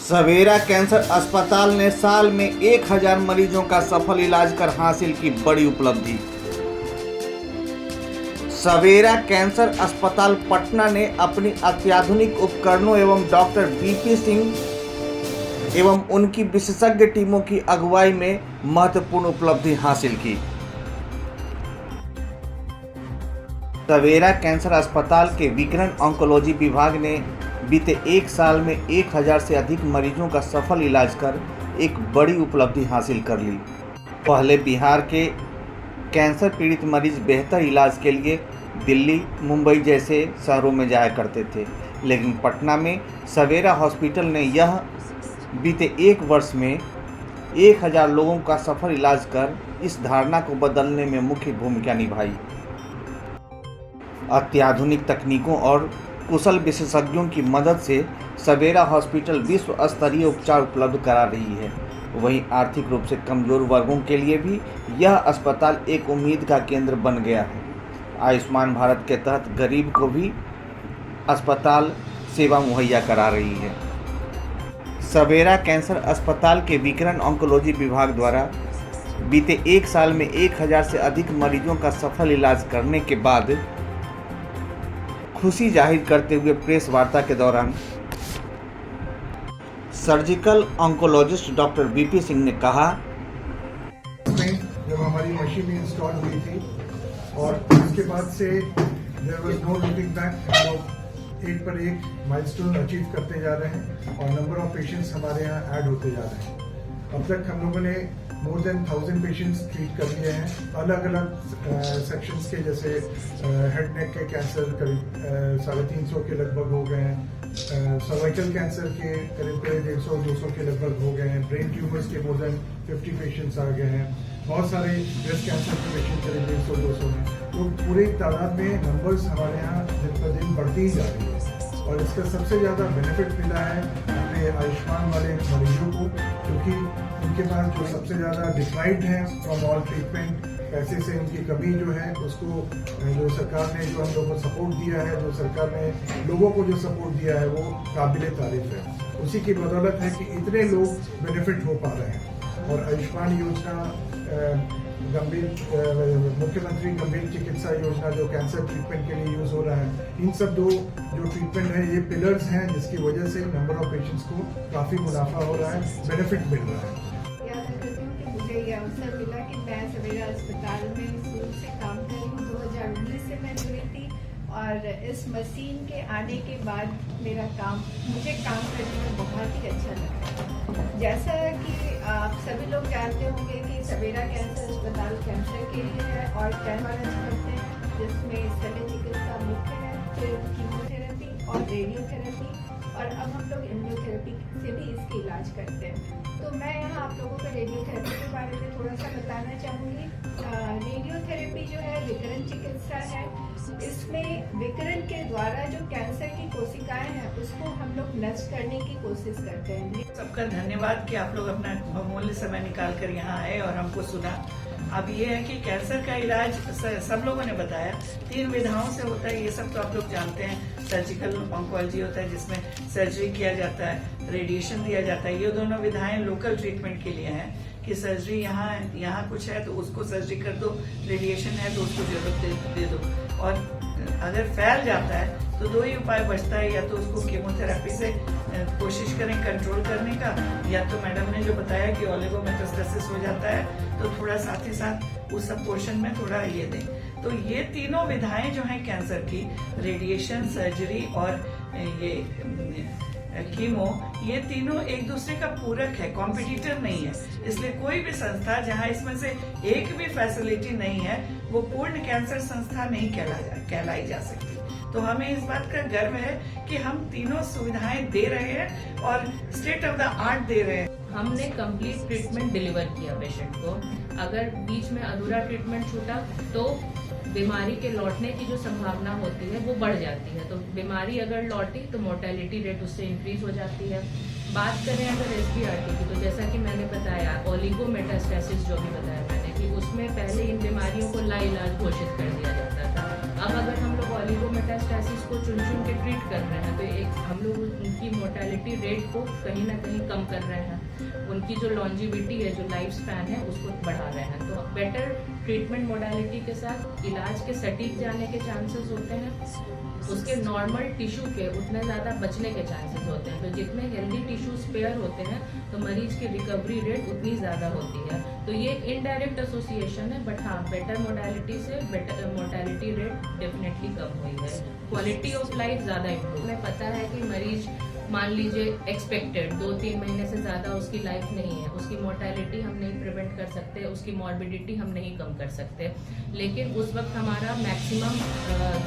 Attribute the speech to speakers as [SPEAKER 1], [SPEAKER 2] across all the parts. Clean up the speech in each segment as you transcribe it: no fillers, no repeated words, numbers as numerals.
[SPEAKER 1] सवेरा cancer अस्पताल ने साल में 1000 मरीजों का सफल इलाज कर हासिल की बड़ी उपलब्धि। सवेरा कैंसर अस्पताल पटना ने अपनी अत्याधुनिक उपकरणों एवं डॉक्टर बीपी सिंह एवं उनकी विशेषज्ञ टीमों की अगुवाई में महत्वपूर्ण उपलब्धि हासिल की। सवेरा कैंसर अस्पताल के विकिरण ऑन्कोलॉजी विभाग ने बीते एक साल में 1000 से अधिक मरीजों का सफल इलाज कर एक बड़ी उपलब्धि हासिल कर ली। पहले बिहार के कैंसर पीड़ित मरीज बेहतर इलाज के लिए दिल्ली, मुंबई जैसे शहरों में जाया करते थे, लेकिन पटना में सवेरा हॉस्पिटल ने यह बीते एक वर्ष में 1000 लोगों का सफल इलाज कर इस धारणा को बदलने में मुख्य भूमिका निभाई। अत्याधुनिक तकनीकों और कुशल विशेषज्ञों की मदद से सवेरा हॉस्पिटल विश्व स्तरीय उपचार उपलब्ध करा रही है। वहीं आर्थिक रूप से कमजोर वर्गों के लिए भी यह अस्पताल एक उम्मीद का केंद्र बन गया है। आयुष्मान भारत के तहत गरीब को भी अस्पताल सेवा मुहैया करा रही है। सवेरा कैंसर अस्पताल के विकिरण ऑन्कोलॉजी विभाग द्वारा बीते एक साल में 1000 से अधिक मरीजों का सफल इलाज करने के बाद खुशी जाहिर करते हुए प्रेस वार्ता के दौरान surgical oncologist doctor BP Singh ने कहा,
[SPEAKER 2] जब हमारी मशीन इंस्टॉल हुई थी और उसके बाद से there was no looking back, हम लोग एक पर एक माइलस्टोन अचीव करते जा रहे हैं और नंबर ऑफ पेशेंट्स हमारे यहाँ ऐड होते जा रहे हैं। अब तक हम लोगों ने मोर देन 1000 पेशेंट्स ट्रीट कर लिए हैं। अलग अलग सेक्शंस के, जैसे हेड नेक के कैंसर करीब 350 के लगभग हो गए हैं, सर्वाइकल कैंसर के करीब 150-200 के लगभग हो गए हैं, ब्रेन ट्यूमर्स के मोर देन 50 पेशेंट्स आ गए हैं, बहुत सारे ब्रेस्ट कैंसर के पेशेंट करीब 150-200 हैं। तो पूरी तादाद में नंबर्स हमारे यहाँ दिन पर दिन बढ़ती ही जा रही है और इसका सबसे ज़्यादा बेनिफिट मिला है अपने आयुष्मान वाले मरीजों को, क्योंकि उनके पास जो सबसे ज़्यादा डिप्राइव्ड है फ्रॉम ऑल ट्रीटमेंट, पैसे से उनकी कमी जो है, उसको जो सरकार ने जो हम लोगों को सपोर्ट दिया है, जो सरकार ने लोगों को जो सपोर्ट दिया है, वो काबिल तारीफ है। उसी की बदौलत है कि इतने लोग बेनिफिट हो पा रहे हैं। और आयुष्मान योजना, मुख्यमंत्री गंभीर चिकित्सा योजना जो कैंसर ट्रीटमेंट के लिए यूज हो रहा है, इन सब दो जो ट्रीटमेंट है, ये पिलर्स हैं जिसकी वजह से नंबर ऑफ पेशेंट्स को काफी मुनाफा हो रहा है, बेनिफिट मिल रहा है।
[SPEAKER 3] मुझे ये अवसर मिला कि मैं सवेरा अस्पताल में शुरू से काम कर रही हूँ। 2019 से मैं जुड़ी थी और इस मशीन के आने के बाद मुझे काम करने में बहुत ही अच्छा लगा। जैसा कि आप सभी लोग जानते होंगे कि सवेरा कैंसर अस्पताल कैंसर के लिए है और कैंसर करते हैं, जिसमें शल्य चिकित्सा मुख्य है, फिर कीमोथेरेपी और रेडियोथेरेपी, और अब हम लोग इम्यूनोथेरेपी से भी इसका इलाज करते हैं। तो मैं यहाँ आप लोगों को रेडियोथेरेपी के बारे में थोड़ा सा बताना चाहूँगी। रेडियोथेरेपी जो है विकिरण चिकित्सा है। इसमें विकिरण के द्वारा जो कैंसर की कोशिकाएं हैं उसको हम लोग नष्ट करने की कोशिश करते हैं।
[SPEAKER 4] सबका धन्यवाद कि आप लोग अपना बहुमूल्य समय निकाल कर यहाँ आए और हमको सुना। अब ये है कि कैंसर का इलाज सब लोगों ने बताया 3 विधाओं से होता है, ये सब तो आप लोग जानते हैं। सर्जिकल ऑन्कोलॉजी होता है जिसमें सर्जरी किया जाता है, रेडिएशन दिया जाता है। ये दोनों विधाएं लोकल ट्रीटमेंट के लिए हैं कि सर्जरी यहाँ कुछ है तो उसको सर्जरी कर दो, रेडिएशन है तो उसको जरूरत दे दो। और अगर फैल जाता है तो 2 ही उपाय बचता है, या तो उसको कीमोथेरेपी से कोशिश करें कंट्रोल करने का, या तो मैडम ने जो बताया कि ओलिगोमेटास्टेसिस हो जाता है तो थोड़ा साथ ही साथ उस सब पोर्शन में थोड़ा ये दें। तो ये तीनों विधाएं जो हैं कैंसर की, रेडिएशन, सर्जरी और ये कीमो, ये तीनों एक दूसरे का पूरक है, कॉम्पिटिटर नहीं है। इसलिए कोई भी संस्था जहां इसमें से एक भी फैसिलिटी नहीं है, वो पूर्ण कैंसर संस्था नहीं कहलाई जा सकती। तो हमें इस बात का गर्व है कि हम तीनों सुविधाएं दे रहे हैं और स्टेट ऑफ द आर्ट दे रहे हैं।
[SPEAKER 5] हमने कंप्लीट ट्रीटमेंट डिलीवर किया पेशेंट को। अगर बीच में अधूरा ट्रीटमेंट छूटा तो बीमारी के लौटने की जो संभावना होती है वो बढ़ जाती है। तो बीमारी अगर लौटी तो मोर्टेलिटी रेट उससे इंक्रीज हो जाती है। बात करें अगर SBRT की, तो जैसा कि मैंने बताया, ओलिगोमेटास्टेसिस जो भी बताया मैंने, कि उसमें पहले इन बीमारियों को लाइलाज घोषित कर दिया जाता था। अब अगर हम लोग ऑलिगोमेटास्टासिस को चुन चुन के ट्रीट कर रहे हैं तो एक हम लोग उनकी मोर्टेलिटी रेट को कहीं ना कहीं कम कर रहे हैं, उनकी जो लॉन्जिविटी है, जो लाइफ स्पैन है, उसको बढ़ा रहे हैं। तो बेटर ट्रीटमेंट मोडालिटी के साथ इलाज के सटीक जाने के चांसेस होते हैं, उसके नॉर्मल टिश्यू के उतने ज़्यादा बचने के चांसेस होते हैं। तो जितने हेल्दी टिश्यू स्पेयर होते हैं तो मरीज की रिकवरी रेट उतनी ज़्यादा होती है। तो ये इनडायरेक्ट एसोसिएशन है, बट हाँ, बेटर मोडालिटी से better mortality rate definitely come हुई है, क्वालिटी ऑफ लाइफ ज़्यादा इम्प्रूव। हमें पता है कि मरीज मान लीजिए एक्सपेक्टेड 2-3 महीने से ज़्यादा उसकी लाइफ नहीं है, उसकी मोर्टेलिटी हम नहीं प्रिवेंट कर सकते, उसकी मॉर्बिडिटी हम नहीं कम कर सकते, लेकिन उस वक्त हमारा मैक्सिमम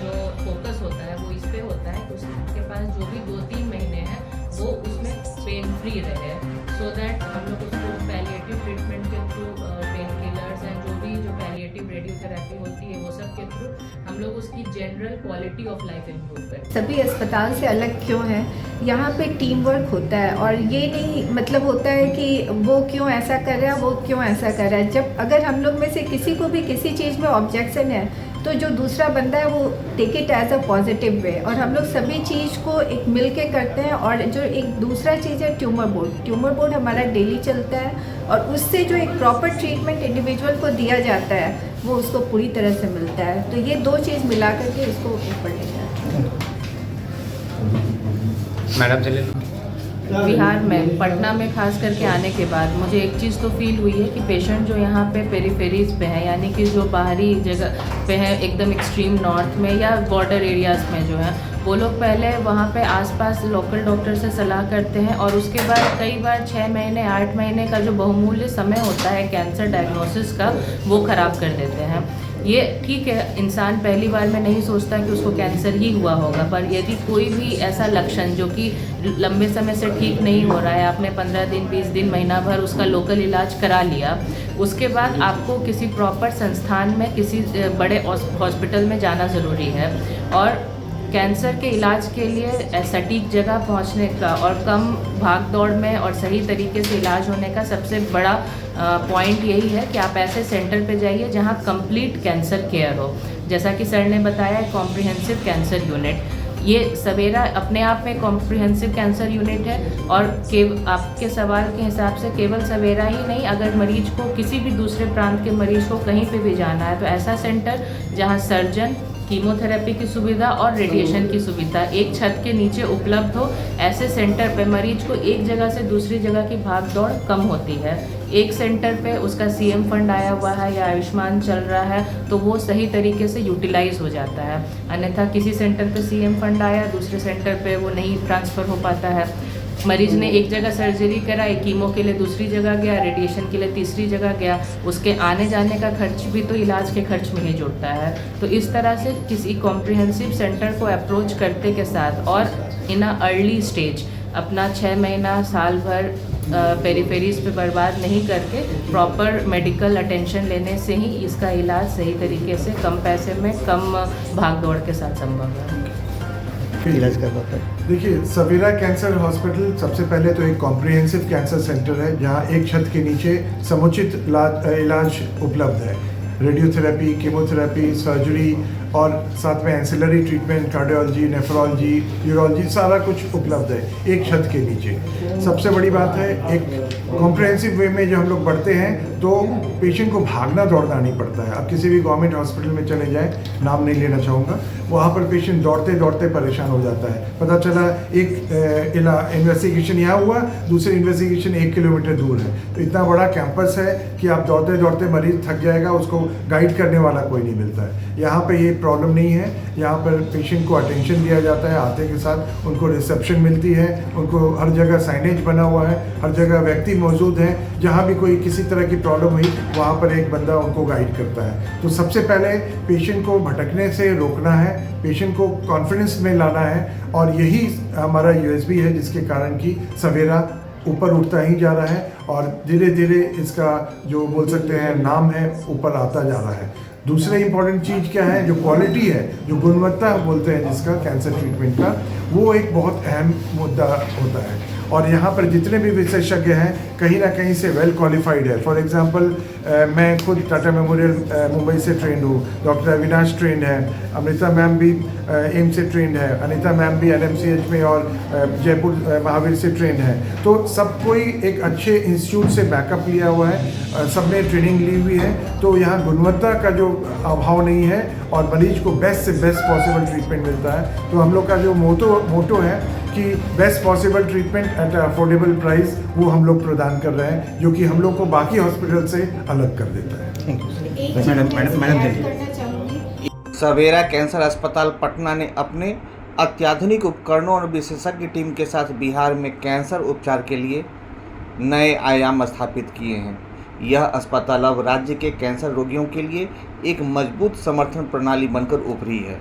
[SPEAKER 5] जो फोकस होता है वो इस पे होता है कि उसके पास जो भी 2-3 महीने हैं वो उसमें पेन फ्री रहे, सो दैट हम लोग उसको पैलिएटिव ट्रीटमेंट के थ्रू, पेन किलर्स एंड जो पैलिएटिव रेडियोथेरेपी होती है वो सब के थ्रू हम लोग उसकी general quality of life improve करते हैं।
[SPEAKER 3] सभी अस्पताल से अलग क्यों है, यहाँ पे टीम वर्क होता है और ये नहीं मतलब होता है कि वो क्यों ऐसा कर रहा है, वो क्यों ऐसा कर रहा है। जब अगर हम लोग में से किसी को भी किसी चीज़ में ऑब्जेक्शन है तो जो दूसरा बंदा है वो take it as a positive way, और हम लोग सभी चीज़ को एक मिल के करते हैं। और जो एक दूसरा चीज़ है ट्यूमर बोर्ड हमारा डेली चलता है और उससे जो एक प्रॉपर ट्रीटमेंट इंडिविजुअल को दिया जाता है वो उसको पूरी तरह से मिलता है। तो ये दो चीज़ मिला करके इसको ऊपर ले जाते हैं।
[SPEAKER 6] मैडम चलिए।
[SPEAKER 5] बिहार में पटना में खास करके आने के बाद मुझे एक चीज़ तो फील हुई है कि पेशेंट जो यहाँ पे पेरीफेरीज पे है, यानी कि जो बाहरी जगह पे है, एकदम एक्सट्रीम नॉर्थ में या बॉर्डर एरियाज़ में जो है, वो लोग पहले वहाँ पे आसपास लोकल डॉक्टर से सलाह करते हैं और उसके बाद कई बार 6 महीने 8 महीने का जो बहुमूल्य समय होता है कैंसर डायग्नोसिस का वो ख़राब कर देते हैं। ये ठीक है, इंसान पहली बार में नहीं सोचता कि उसको कैंसर ही हुआ होगा, पर यदि कोई भी ऐसा लक्षण जो कि लंबे समय से ठीक नहीं हो रहा है, आपने 15 दिन 20 दिन महीना भर उसका लोकल इलाज करा लिया, उसके बाद आपको किसी प्रॉपर संस्थान में किसी बड़े हॉस्पिटल में जाना ज़रूरी है। और कैंसर के इलाज के लिए सटीक जगह पहुंचने का और कम भाग दौड़ में और सही तरीके से इलाज होने का सबसे बड़ा पॉइंट यही है कि आप ऐसे सेंटर पे जाइए जहां कंप्लीट कैंसर केयर हो। जैसा कि सर ने बताया, कॉम्प्रिहेंसिव कैंसर यूनिट, ये सवेरा अपने आप में कॉम्प्रिहेंसिव कैंसर यूनिट है। और आपके सवाल के हिसाब से केवल सवेरा ही नहीं, अगर मरीज को किसी भी दूसरे प्रांत के मरीज को कहीं पे भी जाना है तो ऐसा सेंटर जहां सर्जन, कीमोथेरेपी की सुविधा और रेडिएशन की सुविधा एक छत के नीचे उपलब्ध हो, ऐसे सेंटर पे मरीज को एक जगह से दूसरी जगह की भाग दौड़ कम होती है। एक सेंटर पे उसका सीएम फंड आया हुआ है या आयुष्मान चल रहा है तो वो सही तरीके से यूटिलाइज हो जाता है, अन्यथा किसी सेंटर पे सीएम फंड आया, दूसरे सेंटर पे वो नहीं ट्रांसफ़र हो पाता है। मरीज ने एक जगह सर्जरी कराई, कीमो के लिए दूसरी जगह गया, रेडिएशन के लिए तीसरी जगह गया, उसके आने जाने का खर्च भी तो इलाज के खर्च में ही जुड़ता है। तो इस तरह से किसी कॉम्प्रिहेंसिव सेंटर को अप्रोच करते के साथ और इन अ अर्ली स्टेज अपना 6 महीना साल भर पेरीफेरीज पे बर्बाद नहीं करके प्रॉपर मेडिकल अटेंशन लेने से ही इसका इलाज सही तरीके से कम पैसे में कम भाग दौड़ के साथ संभव है।
[SPEAKER 6] इलाज कर पाता है।
[SPEAKER 2] देखिए, सवेरा कैंसर हॉस्पिटल सबसे पहले तो एक कॉम्प्रिहेंसिव कैंसर सेंटर है जहां एक छत के नीचे समुचित इलाज उपलब्ध है। रेडियोथेरेपी, कीमोथेरेपी, सर्जरी और साथ में ancillary treatment, cardiology, nephrology, urology, सारा कुछ उपलब्ध है एक छत के नीचे। सबसे बड़ी बात है, एक कॉम्प्रिहेंसिव वे में जब हम लोग बढ़ते हैं तो पेशेंट को भागना दौड़ना नहीं पड़ता है। अब किसी भी गवर्नमेंट हॉस्पिटल में चले जाएं, नाम नहीं लेना चाहूँगा, वहाँ पर पेशेंट दौड़ते दौड़ते परेशान हो जाता है। पता चला एक इन्वेस्टिगेशन यहाँ हुआ, दूसरी इन्वेस्टिगेशन 1 किलोमीटर दूर है। तो इतना बड़ा कैंपस है कि आप दौड़ते दौड़ते मरीज थक जाएगा, उसको गाइड करने वाला कोई नहीं मिलता है। यहाँ पे ये प्रॉब्लम नहीं है। यहाँ पर पेशेंट को अटेंशन दिया जाता है, आते के साथ उनको रिसेप्शन मिलती है, उनको हर जगह साइनेज बना हुआ है, हर जगह व्यक्ति मौजूद हैं। जहाँ भी कोई किसी तरह की प्रॉब्लम हुई वहाँ पर एक बंदा उनको गाइड करता है। तो सबसे पहले पेशेंट को भटकने से रोकना है, पेशेंट को कॉन्फिडेंस में लाना है, और यही हमारा यूएसपी है जिसके कारण कि सवेरा ऊपर उठता ही जा रहा है और धीरे धीरे इसका जो बोल सकते हैं नाम है ऊपर आता जा रहा है। दूसरा इम्पॉर्टेंट चीज़ क्या है, जो क्वालिटी है, जो गुणवत्ता बोलते हैं जिसका कैंसर ट्रीटमेंट का, वो एक बहुत अहम मुद्दा होता है। और यहाँ पर जितने भी विशेषज्ञ हैं कहीं ना कहीं से वेल क्वालिफाइड है। फॉर एग्जांपल मैं खुद टाटा मेमोरियल मुंबई से ट्रेंड हूँ, डॉक्टर अविनाश ट्रेंड है, अमृता मैम भी एम्स से ट्रेंड है, अनीता मैम भी NMCH में और जयपुर महावीर से ट्रेंड है। तो सब कोई एक अच्छे इंस्टीट्यूट से बैकअप लिया हुआ है, सब ने ट्रेनिंग ली हुई है, तो यहाँ गुणवत्ता का जो अभाव नहीं है और मरीज को बेस्ट से बेस्ट पॉसिबल ट्रीटमेंट मिलता है। तो हम लोग का जो मोटो है कि best possible treatment at affordable price, वो हम लोग प्रदान कर रहे हैं, जो कि हम लोग को बाकी हॉस्पिटल से अलग कर देता है।
[SPEAKER 6] Thank you.
[SPEAKER 3] एक चीज़ मैं ऐड करना चाहूँगी।
[SPEAKER 1] सवेरा कैंसर अस्पताल पटना ने अपने अत्याधुनिक उपकरणों और विशेषज्ञ टीम के साथ बिहार में कैंसर उपचार के लिए नए आयाम स्थापित किए हैं। यह अस्पताल अब राज्य के कैंसर रोगियों के लिए एक मजबूत समर्थन प्रणाली बनकर उभरी है।